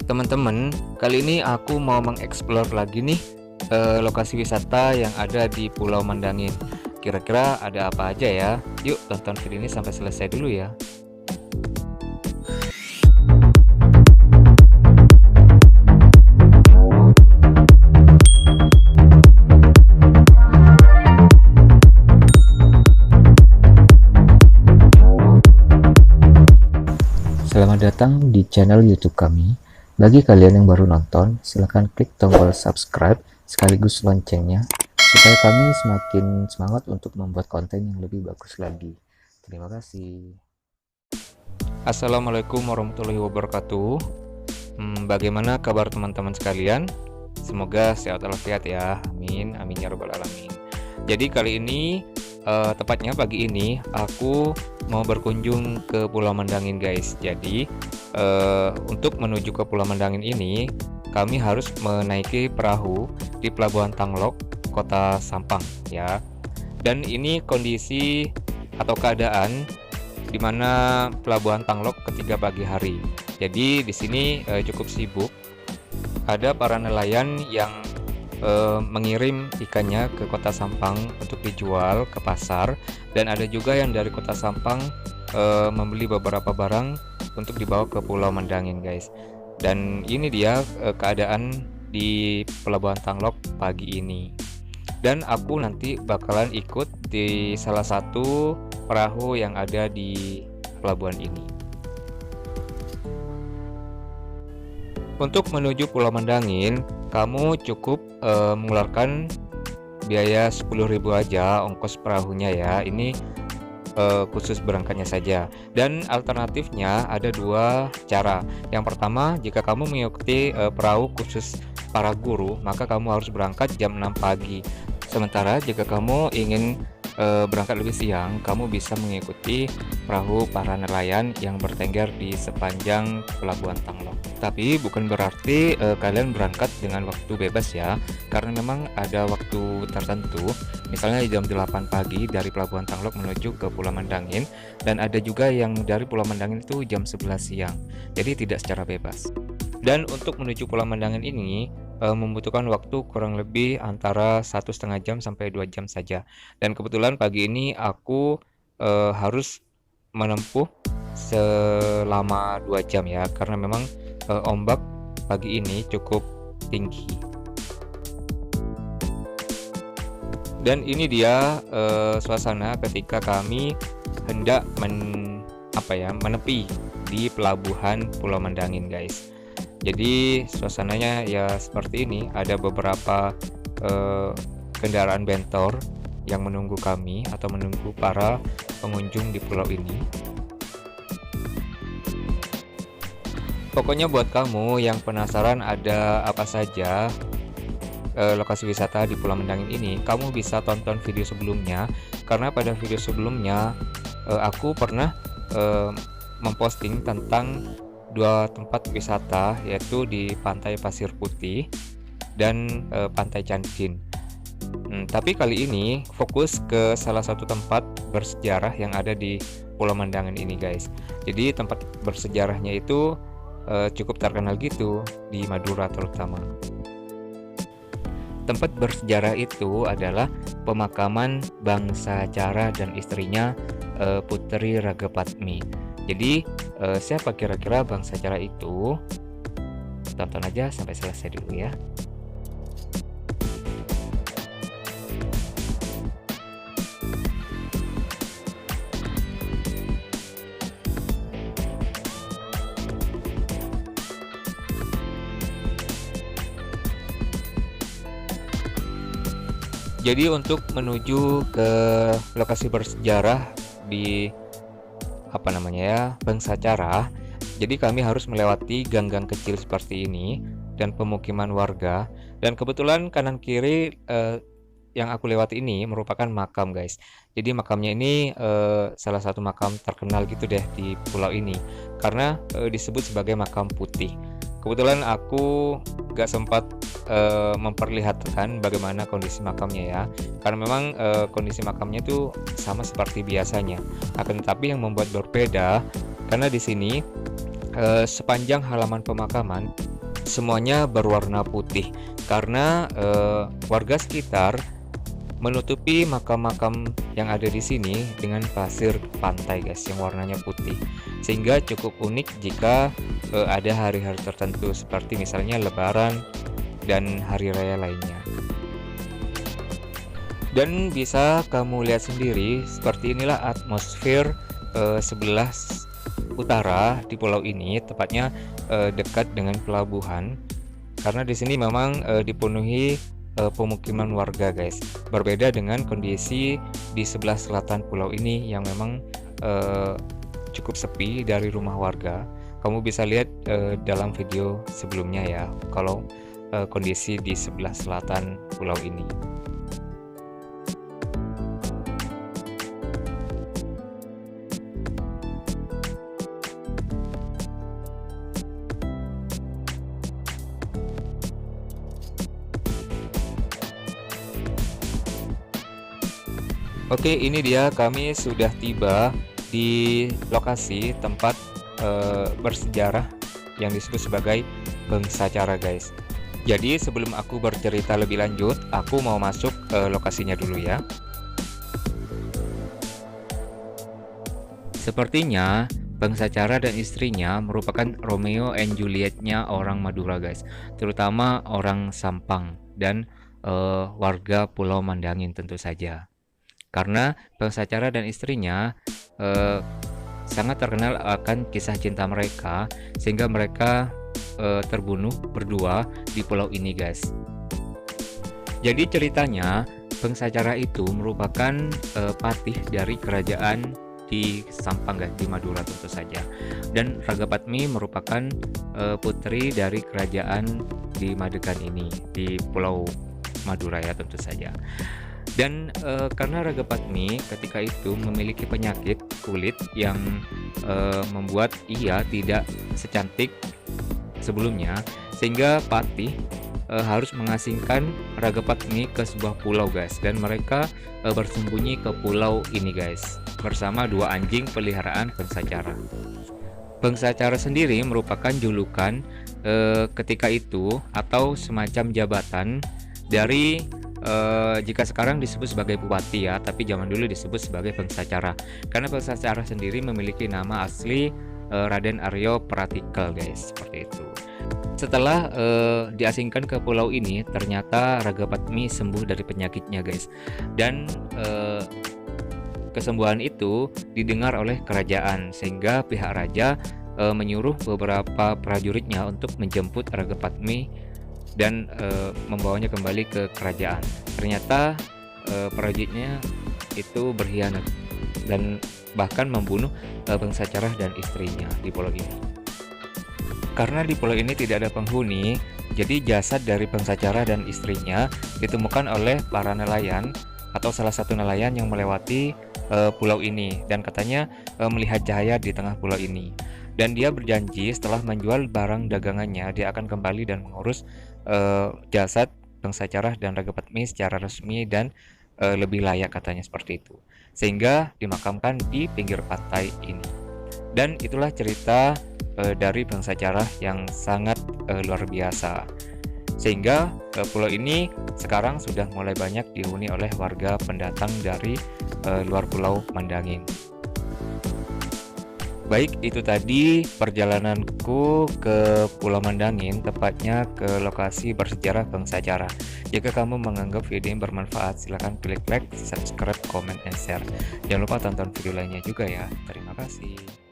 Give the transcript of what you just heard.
Teman-teman, kali ini aku mau mengeksplor lagi nih lokasi wisata yang ada di Pulau Mandangin. Kira-kira ada apa aja ya? Yuk tonton video ini sampai selesai dulu ya. Selamat datang di channel YouTube kami. Bagi kalian yang baru nonton, silahkan klik tombol subscribe sekaligus loncengnya supaya kami semakin semangat untuk membuat konten yang lebih bagus lagi. Terima kasih. Assalamualaikum warahmatullahi wabarakatuh. Bagaimana kabar teman-teman sekalian? Semoga sehat walafiat ya. Amin, amin ya rabbal alamin. Jadi kali ini tepatnya pagi ini aku mau berkunjung ke Pulau Mandangin guys. Jadi untuk menuju ke Pulau Mandangin ini kami harus menaiki perahu di Pelabuhan Tanglok, Kota Sampang ya. Dan ini kondisi atau keadaan di mana Pelabuhan Tanglok ketika pagi hari. Jadi di sini cukup sibuk. Ada para nelayan yang mengirim ikannya ke Kota Sampang untuk dijual ke pasar, dan ada juga yang dari Kota Sampang membeli beberapa barang untuk dibawa ke Pulau Mandangin guys. Dan ini dia keadaan di Pelabuhan Tanglok pagi ini. Dan aku nanti bakalan ikut di salah satu perahu yang ada di pelabuhan ini. Untuk menuju Pulau Mandangin, kamu cukup mengeluarkan biaya 10.000 aja ongkos perahunya ya. Ini khusus berangkatnya saja. Dan alternatifnya ada dua cara. Yang pertama, jika kamu mengikuti perahu khusus para guru, maka kamu harus berangkat jam 6 pagi. Sementara jika kamu ingin berangkat lebih siang, kamu bisa mengikuti perahu para nelayan yang bertengger di sepanjang Pelabuhan Tanglok. Tapi bukan berarti kalian berangkat dengan waktu bebas ya, karena memang ada waktu tertentu. Misalnya jam 8 pagi dari Pelabuhan Tanglok menuju ke Pulau Mandangin, dan ada juga yang dari Pulau Mandangin itu jam 11 siang. Jadi tidak secara bebas. Dan untuk menuju Pulau Mandangin ini membutuhkan waktu kurang lebih antara 1,5 jam sampai 2 jam saja. Dan kebetulan pagi ini aku harus menempuh selama 2 jam ya, karena memang ombak pagi ini cukup tinggi. Dan ini dia suasana ketika kami hendak menepi di pelabuhan Pulau Mandangin guys. Jadi suasananya ya seperti ini. Ada beberapa kendaraan bentor yang menunggu kami atau menunggu para pengunjung di pulau ini. Pokoknya buat kamu yang penasaran ada apa saja lokasi wisata di Pulau Mandangin ini, kamu bisa tonton video sebelumnya, karena pada video sebelumnya aku pernah memposting tentang dua tempat wisata, yaitu di Pantai Pasir Putih dan Pantai Cancin. Tapi kali ini fokus ke salah satu tempat bersejarah yang ada di Pulau Mandangin ini guys. Jadi tempat bersejarahnya itu cukup terkenal gitu di Madura terutama. Tempat bersejarah itu adalah pemakaman Bangsa Cara dan istrinya Putri Ragapatmi. Jadi siapa kira-kira Bangsa Cara itu? Tonton aja sampai selesai dulu ya. Jadi untuk menuju ke lokasi bersejarah di Bangsa Cara, jadi kami harus melewati gang-gang kecil seperti ini dan pemukiman warga. Dan kebetulan kanan kiri yang aku lewati ini merupakan makam guys. Jadi makamnya ini salah satu makam terkenal gitu deh di pulau ini, karena disebut sebagai makam putih. Kebetulan aku gak sempat memperlihatkan bagaimana kondisi makamnya ya, karena memang kondisi makamnya itu sama seperti biasanya. Akan tetapi yang membuat berbeda, karena di sini sepanjang halaman pemakaman semuanya berwarna putih karena warga sekitar menutupi makam-makam yang ada di sini dengan pasir pantai guys yang warnanya putih, sehingga cukup unik jika ada hari-hari tertentu seperti misalnya Lebaran dan hari raya lainnya. Dan bisa kamu lihat sendiri seperti inilah atmosfer sebelah utara di pulau ini, tepatnya dekat dengan pelabuhan, karena di sini memang dipenuhi pemukiman warga guys. Berbeda dengan kondisi di sebelah selatan pulau ini yang memang cukup sepi dari rumah warga. Kamu bisa lihat dalam video sebelumnya ya, kalau kondisi di sebelah selatan pulau ini. Oke, ini dia kami sudah tiba di lokasi tempat bersejarah yang disebut sebagai Bangsacara guys. Jadi sebelum aku bercerita lebih lanjut, aku mau masuk lokasinya dulu ya. Sepertinya Bangsacara dan istrinya merupakan Romeo and Juliet-nya orang Madura guys, terutama orang Sampang dan warga Pulau Mandangin tentu saja. Karena Bangsacara dan istrinya sangat terkenal akan kisah cinta mereka, sehingga mereka terbunuh berdua di pulau ini guys. Jadi ceritanya Bangsacara itu merupakan patih dari kerajaan di Sampang guys, di Madura tentu saja, dan Ragapatmi merupakan putri dari kerajaan di Madegan ini di Pulau Madura ya tentu saja. Dan karena Ragapatmi ketika itu memiliki penyakit kulit yang membuat ia tidak secantik sebelumnya, sehingga Patih harus mengasingkan Ragapatmi ke sebuah pulau guys, dan mereka bersembunyi ke pulau ini guys bersama dua anjing peliharaan Bangsacara. Bangsacara sendiri merupakan julukan ketika itu atau semacam jabatan dari jika sekarang disebut sebagai bupati ya, tapi zaman dulu disebut sebagai Bangsacara karena Bangsacara sendiri memiliki nama asli Raden Aryo Pratikel guys, seperti itu. Setelah diasingkan ke pulau ini, ternyata Ragapatmi sembuh dari penyakitnya guys, dan kesembuhan itu didengar oleh kerajaan, sehingga pihak raja menyuruh beberapa prajuritnya untuk menjemput Ragapatmi dan membawanya kembali ke kerajaan. Ternyata prajuritnya itu berkhianat dan bahkan membunuh Bangsacara dan istrinya di pulau ini. Karena di pulau ini tidak ada penghuni, jadi jasad dari Bangsacara dan istrinya ditemukan oleh para nelayan atau salah satu nelayan yang melewati pulau ini, dan katanya melihat cahaya di tengah pulau ini. Dan dia berjanji setelah menjual barang dagangannya, dia akan kembali dan mengurus jasad Bangsacara dan Ragapatmi secara resmi dan lebih layak, katanya seperti itu, sehingga dimakamkan di pinggir pantai ini. Dan itulah cerita dari Bangsacara yang sangat luar biasa, sehingga pulau ini sekarang sudah mulai banyak dihuni oleh warga pendatang dari luar Pulau Mandangin. Baik, itu tadi perjalananku ke Pulau Mandangin, tepatnya ke lokasi bersejarah Bangsacara. Jika kamu menganggap video ini bermanfaat, silahkan klik like, subscribe, comment, and share. Jangan lupa tonton video lainnya juga ya. Terima kasih.